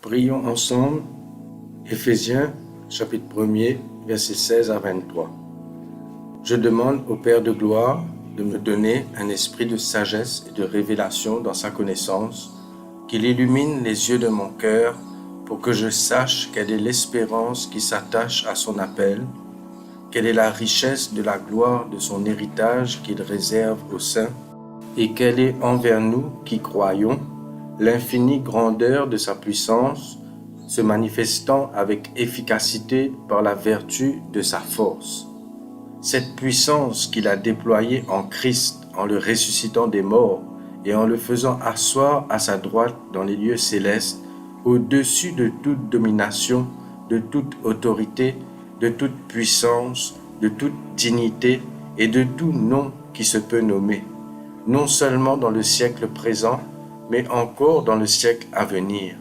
Prions ensemble, Éphésiens, chapitre 1er, versets 16 à 23. Je demande au Père de gloire de me donner un esprit de sagesse et de révélation dans sa connaissance, qu'il illumine les yeux de mon cœur pour que je sache quelle est l'espérance qui s'attache à son appel, quelle est la richesse de la gloire de son héritage qu'il réserve aux saints, et quelle est envers nous qui croyons l'infinie grandeur de sa puissance, se manifestant avec efficacité par la vertu de sa force. Cette puissance qu'il a déployée en Christ en le ressuscitant des morts et en le faisant asseoir à sa droite dans les lieux célestes, au-dessus de toute domination, de toute autorité, de toute puissance, de toute dignité et de tout nom qui se peut nommer, non seulement dans le siècle présent, mais encore dans le siècle à venir.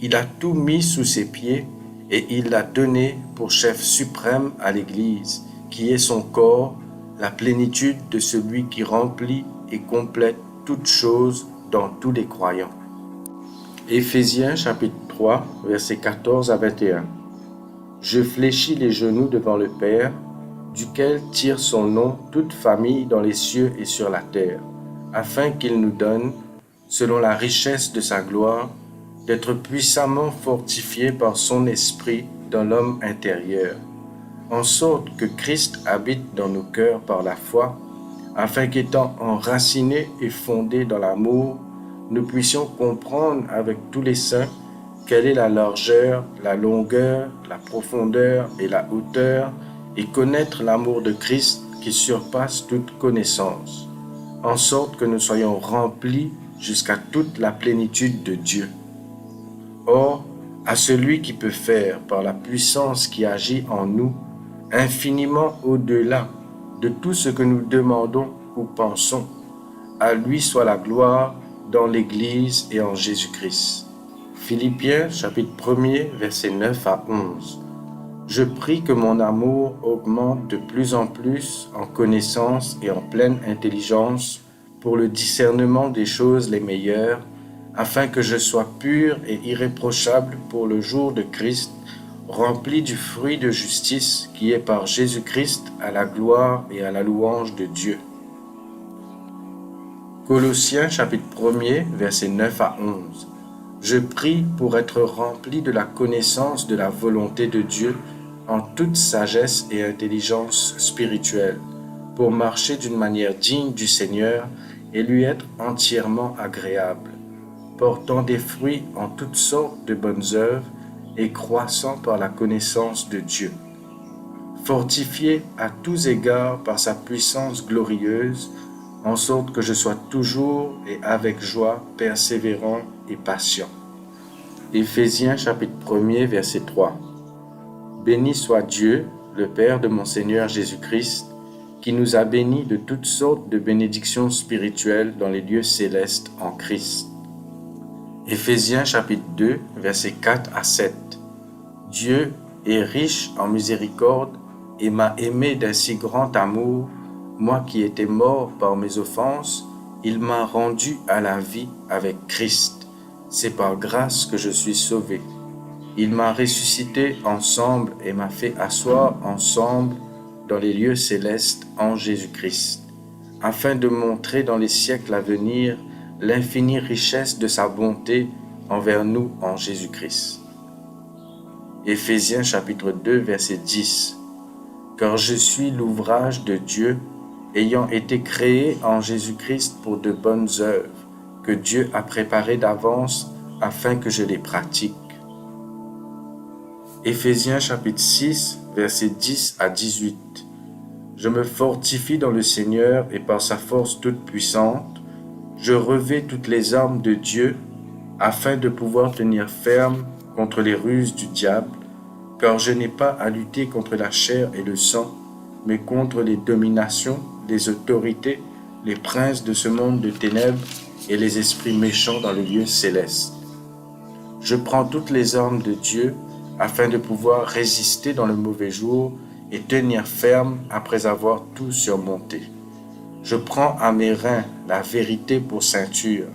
Il a tout mis sous ses pieds et il l'a donné pour chef suprême à l'Église, qui est son corps, la plénitude de celui qui remplit et complète toutes choses dans tous les croyants. Éphésiens chapitre 3, versets 14 à 21. Je fléchis les genoux devant le Père, duquel tire son nom toute famille dans les cieux et sur la terre, afin qu'il nous donne, selon la richesse de sa gloire, d'être puissamment fortifiés par son esprit dans l'homme intérieur, en sorte que Christ habite dans nos cœurs par la foi, afin qu'étant enracinés et fondés dans l'amour, nous puissions comprendre avec tous les saints quelle est la largeur, la longueur, la profondeur et la hauteur, et connaître l'amour de Christ qui surpasse toute connaissance, en sorte que nous soyons remplis jusqu'à toute la plénitude de Dieu. Or, à celui qui peut faire, par la puissance qui agit en nous, infiniment au-delà de tout ce que nous demandons ou pensons, à lui soit la gloire dans l'Église et en Jésus-Christ. Philippiens chapitre 1er, versets 9 à 11. Je prie que mon amour augmente de plus en plus en connaissance et en pleine intelligence pour le discernement des choses les meilleures, afin que je sois pur et irréprochable pour le jour de Christ, rempli du fruit de justice qui est par Jésus-Christ à la gloire et à la louange de Dieu. Colossiens chapitre 1er, versets 9 à 11. Je prie pour être rempli de la connaissance de la volonté de Dieu en toute sagesse et intelligence spirituelle, pour marcher d'une manière digne du Seigneur et lui être entièrement agréable, portant des fruits en toutes sortes de bonnes œuvres et croissant par la connaissance de Dieu, fortifié à tous égards par sa puissance glorieuse, en sorte que je sois toujours et avec joie persévérant et patient. Éphésiens chapitre 1er, verset 3. Béni soit Dieu, le Père de mon Seigneur Jésus-Christ, qui nous a bénis de toutes sortes de bénédictions spirituelles dans les lieux célestes en Christ. Éphésiens chapitre 2, versets 4 à 7. Dieu est riche en miséricorde et m'a aimé d'un si grand amour, moi qui étais mort par mes offenses, il m'a rendu à la vie avec Christ. C'est par grâce que je suis sauvé. Il m'a ressuscité ensemble et m'a fait asseoir ensemble dans les lieux célestes en Jésus-Christ, afin de montrer dans les siècles à venir l'infinie richesse de sa bonté envers nous en Jésus-Christ. Éphésiens chapitre 2, verset 10. Car je suis l'ouvrage de Dieu, ayant été créé en Jésus-Christ pour de bonnes œuvres, que Dieu a préparées d'avance afin que je les pratique. Éphésiens chapitre 6, versets 10 à 18. Je me fortifie dans le Seigneur et par sa force toute puissante, je revais toutes les armes de Dieu afin de pouvoir tenir ferme contre les ruses du diable, car je n'ai pas à lutter contre la chair et le sang, mais contre les dominations, les autorités, les princes de ce monde de ténèbres et les esprits méchants dans les lieux célestes. Je prends toutes les armes de Dieu afin de pouvoir résister dans le mauvais jour et tenir ferme après avoir tout surmonté. Je prends à mes reins la vérité pour ceinture.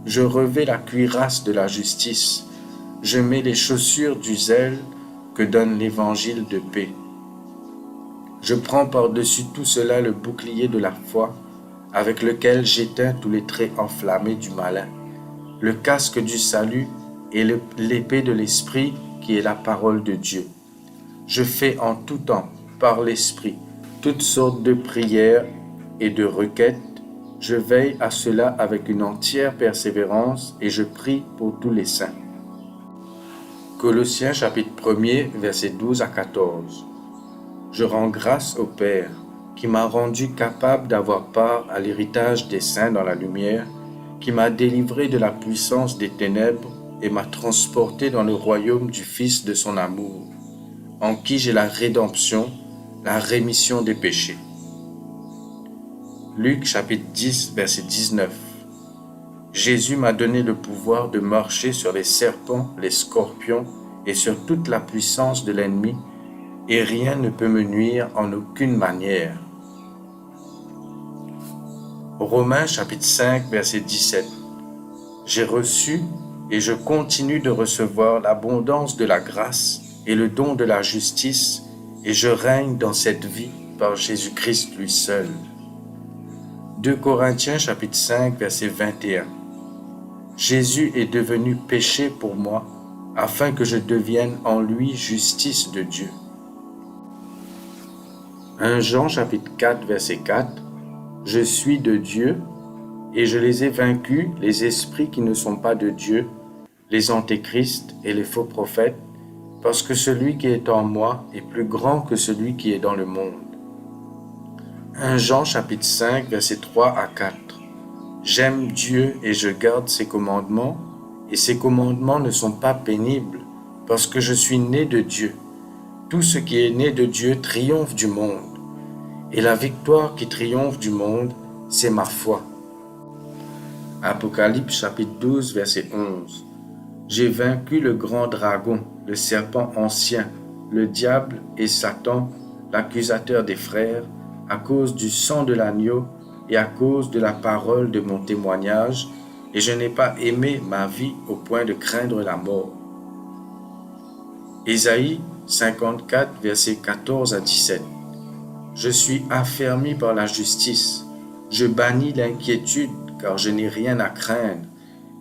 Je revais la cuirasse de la justice. je mets les chaussures du zèle que donne l'évangile de paix. Je prends par-dessus tout cela le bouclier de la foi, avec lequel j'éteins tous les traits enflammés du malin, le casque du salut et l'épée de l'esprit qui est la parole de Dieu. Je fais en tout temps, par l'esprit, toutes sortes de prières et de requêtes. Je veille à cela avec une entière persévérance et je prie pour tous les saints. Colossiens chapitre 1er, versets 12 à 14. Je rends grâce au Père qui m'a rendu capable d'avoir part à l'héritage des saints dans la lumière, qui m'a délivré de la puissance des ténèbres et m'a transporté dans le royaume du Fils de son amour, en qui j'ai la rédemption, la rémission des péchés. Luc chapitre 10, verset 19. Jésus m'a donné le pouvoir de marcher sur les serpents, les scorpions et sur toute la puissance de l'ennemi, et rien ne peut me nuire en aucune manière. Romains chapitre 5, verset 17. J'ai reçu et je continue de recevoir l'abondance de la grâce et le don de la justice, et je règne dans cette vie par Jésus-Christ lui seul. 2 Corinthiens chapitre 5, verset 21. Jésus est devenu péché pour moi, afin que je devienne en lui justice de Dieu. 1 Jean chapitre 4, verset 4. Je suis de Dieu, et je les ai vaincus, les esprits qui ne sont pas de Dieu, les antéchrists et les faux prophètes, parce que celui qui est en moi est plus grand que celui qui est dans le monde. 1 Jean chapitre 5, verset 3 à 4. J'aime Dieu et je garde ses commandements, et ses commandements ne sont pas pénibles, parce que je suis né de Dieu. Tout ce qui est né de Dieu triomphe du monde, et la victoire qui triomphe du monde, c'est ma foi. Apocalypse chapitre 12, verset 11. J'ai vaincu le grand dragon, le serpent ancien, le diable et Satan, l'accusateur des frères, à cause du sang de l'agneau et à cause de la parole de mon témoignage, et je n'ai pas aimé ma vie au point de craindre la mort. Ésaïe 54, versets 14 à 17. Je suis affermi par la justice, je bannis l'inquiétude car je n'ai rien à craindre,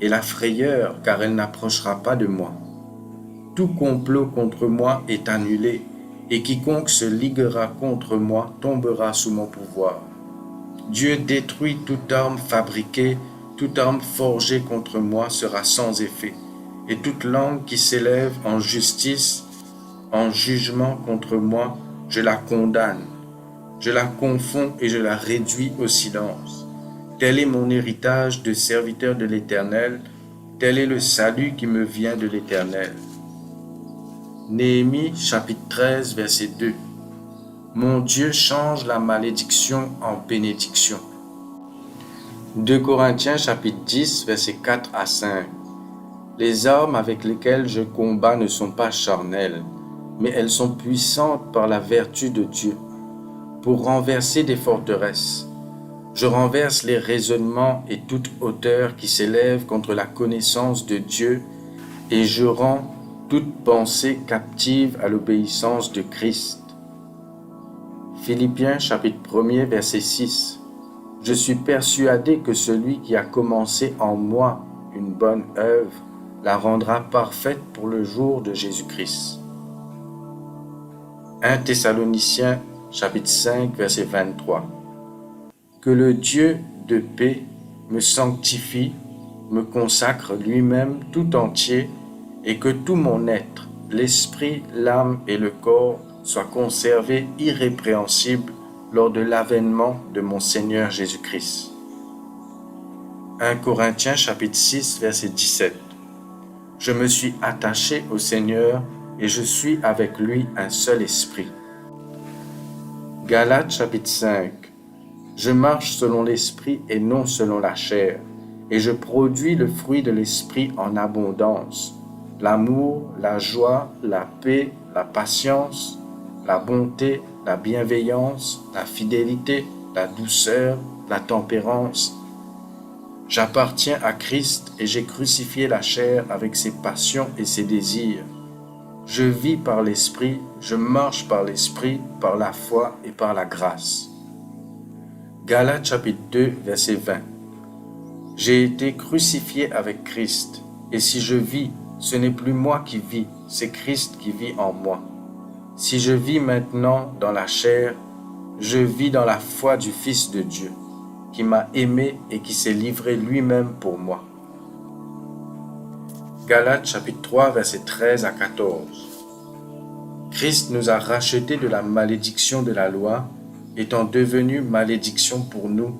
et la frayeur car elle n'approchera pas de moi. Tout complot contre moi est annulé, et quiconque se liguera contre moi tombera sous mon pouvoir. Dieu détruit toute arme fabriquée, toute arme forgée contre moi sera sans effet, et toute langue qui s'élève en justice, en jugement contre moi, je la condamne. Je la confonds et je la réduis au silence. Tel est mon héritage de serviteur de l'Éternel, tel est le salut qui me vient de l'Éternel. Néhémie chapitre 13, verset 2. Mon Dieu change la malédiction en bénédiction. 2 Corinthiens chapitre 10, verset 4 à 5. Les armes avec lesquelles je combats ne sont pas charnelles, mais elles sont puissantes par la vertu de Dieu, pour renverser des forteresses. Je renverse les raisonnements et toute hauteur qui s'élève contre la connaissance de Dieu, et je rends toute pensée captive à l'obéissance de Christ. Philippiens chapitre 1er, verset 6. Je suis persuadé que celui qui a commencé en moi une bonne œuvre la rendra parfaite pour le jour de Jésus-Christ. 1 Thessaloniciens chapitre 5, verset 23. Que le Dieu de paix me sanctifie, me consacre lui-même tout entier, et que tout mon être, l'esprit, l'âme et le corps, soient conservés irrépréhensibles lors de l'avènement de mon Seigneur Jésus-Christ. 1 Corinthiens chapitre 6, verset 17. Je me suis attaché au Seigneur et je suis avec lui un seul esprit. Galates chapitre 5. Je marche selon l'esprit et non selon la chair, et je produis le fruit de l'esprit en abondance: l'amour, la joie, la paix, la patience, la bonté, la bienveillance, la fidélité, la douceur, la tempérance. J'appartiens à Christ et j'ai crucifié la chair avec ses passions et ses désirs. Je vis par l'Esprit, je marche par l'Esprit, par la foi et par la grâce. Galates chapitre 2, verset 20. J'ai été crucifié avec Christ, et si je vis, ce n'est plus moi qui vis, c'est Christ qui vit en moi. Si je vis maintenant dans la chair, je vis dans la foi du Fils de Dieu, qui m'a aimé et qui s'est livré lui-même pour moi. Galates chapitre 3, verset 13 à 14. Christ nous a rachetés de la malédiction de la loi, étant devenu malédiction pour nous,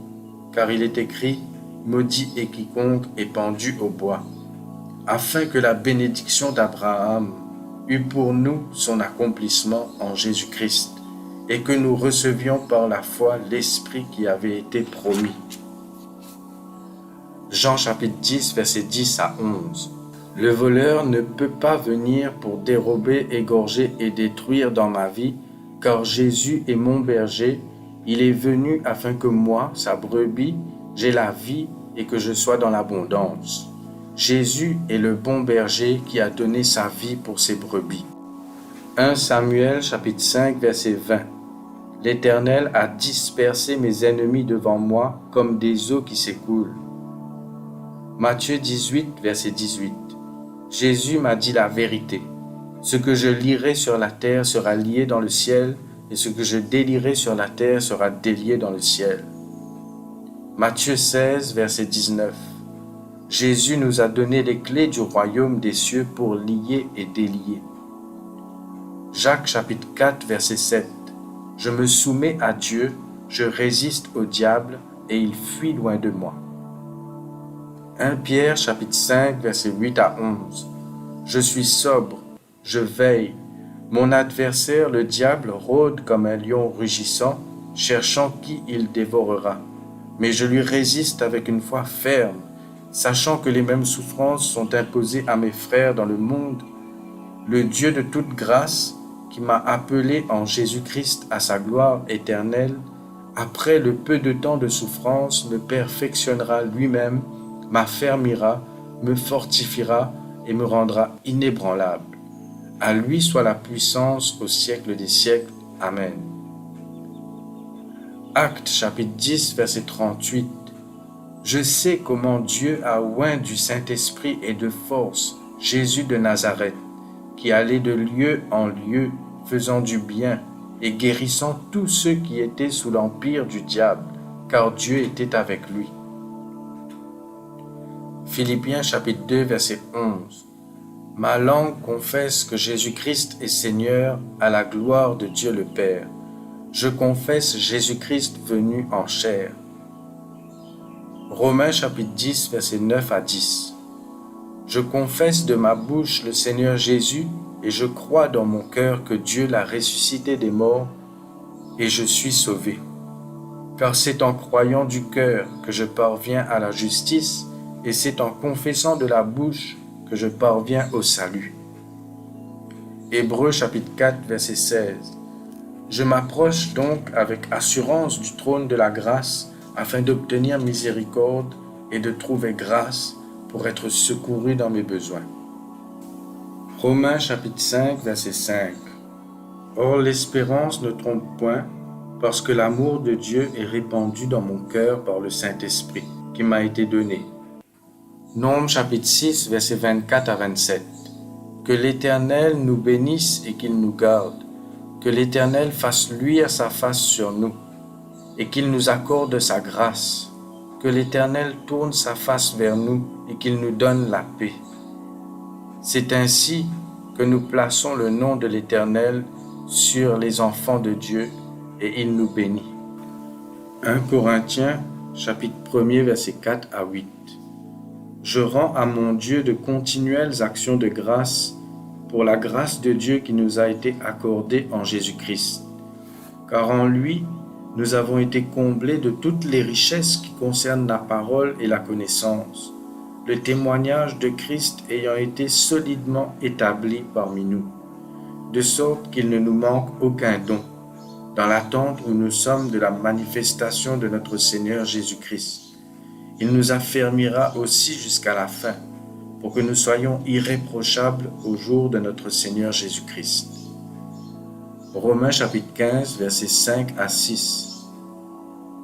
car il est écrit « Maudit est quiconque est pendu au bois », afin que la bénédiction d'Abraham eût pour nous son accomplissement en Jésus-Christ, et que nous recevions par la foi l'Esprit qui avait été promis. Jean chapitre 10, verset 10 à 11. Le voleur ne peut pas venir pour dérober, égorger et détruire dans ma vie, car Jésus est mon berger. Il est venu afin que moi, sa brebis, j'aie la vie et que je sois dans l'abondance. Jésus est le bon berger qui a donné sa vie pour ses brebis. 1 Samuel chapitre 5, verset 20. L'Éternel a dispersé mes ennemis devant moi comme des eaux qui s'écoulent. Matthieu 18, verset 18. Jésus m'a dit la vérité. Ce que je lierai sur la terre sera lié dans le ciel, et ce que je délierai sur la terre sera délié dans le ciel. Matthieu 16, verset 19. Jésus nous a donné les clés du royaume des cieux pour lier et délier. Jacques chapitre 4, verset 7. Je me soumets à Dieu, je résiste au diable, et il fuit loin de moi. 1 Pierre chapitre 5, verset 8 à 11. Je suis sobre, je veille. Mon adversaire, le diable, rôde comme un lion rugissant, cherchant qui il dévorera. Mais je lui résiste avec une foi ferme, sachant que les mêmes souffrances sont imposées à mes frères dans le monde. Le Dieu de toute grâce, qui m'a appelé en Jésus-Christ à sa gloire éternelle, après le peu de temps de souffrance, me perfectionnera lui-même, m'affermira, me fortifiera et me rendra inébranlable. À lui soit la puissance au siècle des siècles. Amen. Actes chapitre 10, verset 38. Je sais comment Dieu a oint du Saint-Esprit et de force Jésus de Nazareth, qui allait de lieu en lieu, faisant du bien et guérissant tous ceux qui étaient sous l'empire du diable, car Dieu était avec lui. Philippiens chapitre 2, verset 11. Ma langue confesse que Jésus-Christ est Seigneur à la gloire de Dieu le Père. Je confesse Jésus-Christ venu en chair. Romains chapitre 10, verset 9 à 10. Je confesse de ma bouche le Seigneur Jésus et je crois dans mon cœur que Dieu l'a ressuscité des morts et je suis sauvé. Car c'est en croyant du cœur que je parviens à la justice et c'est en confessant de la bouche que je parviens au salut. Hébreux chapitre 4, verset 16. Je m'approche donc avec assurance du trône de la grâce afin d'obtenir miséricorde et de trouver grâce pour être secouru dans mes besoins. Romains chapitre 5, verset 5. Or l'espérance ne trompe point, parce que l'amour de Dieu est répandu dans mon cœur par le Saint-Esprit qui m'a été donné. Nombres chapitre 6, verset 24 à 27. Que l'Éternel nous bénisse et qu'il nous garde. Que l'Éternel fasse luire sa face sur nous et qu'il nous accorde sa grâce. Que l'Éternel tourne sa face vers nous et qu'il nous donne la paix. C'est ainsi que nous plaçons le nom de l'Éternel sur les enfants de Dieu et il nous bénit. 1 Corinthiens chapitre 1er, verset 4 à 8. Je rends à mon Dieu de continuelles actions de grâce pour la grâce de Dieu qui nous a été accordée en Jésus-Christ. Car en lui, nous avons été comblés de toutes les richesses qui concernent la parole et la connaissance, le témoignage de Christ ayant été solidement établi parmi nous, de sorte qu'il ne nous manque aucun don, dans l'attente où nous sommes de la manifestation de notre Seigneur Jésus-Christ. il nous affermira aussi jusqu'à la fin, pour que nous soyons irréprochables au jour de notre Seigneur Jésus-Christ. Romains chapitre 15, versets 5 à 6.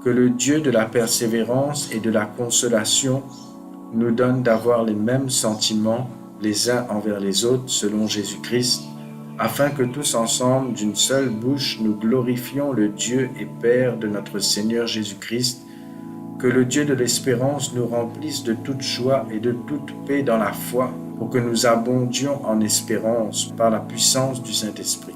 Que le Dieu de la persévérance et de la consolation nous donne d'avoir les mêmes sentiments les uns envers les autres selon Jésus-Christ, afin que tous ensemble, d'une seule bouche, nous glorifions le Dieu et Père de notre Seigneur Jésus-Christ. Que le Dieu de l'espérance nous remplisse de toute joie et de toute paix dans la foi, pour que nous abondions en espérance par la puissance du Saint-Esprit.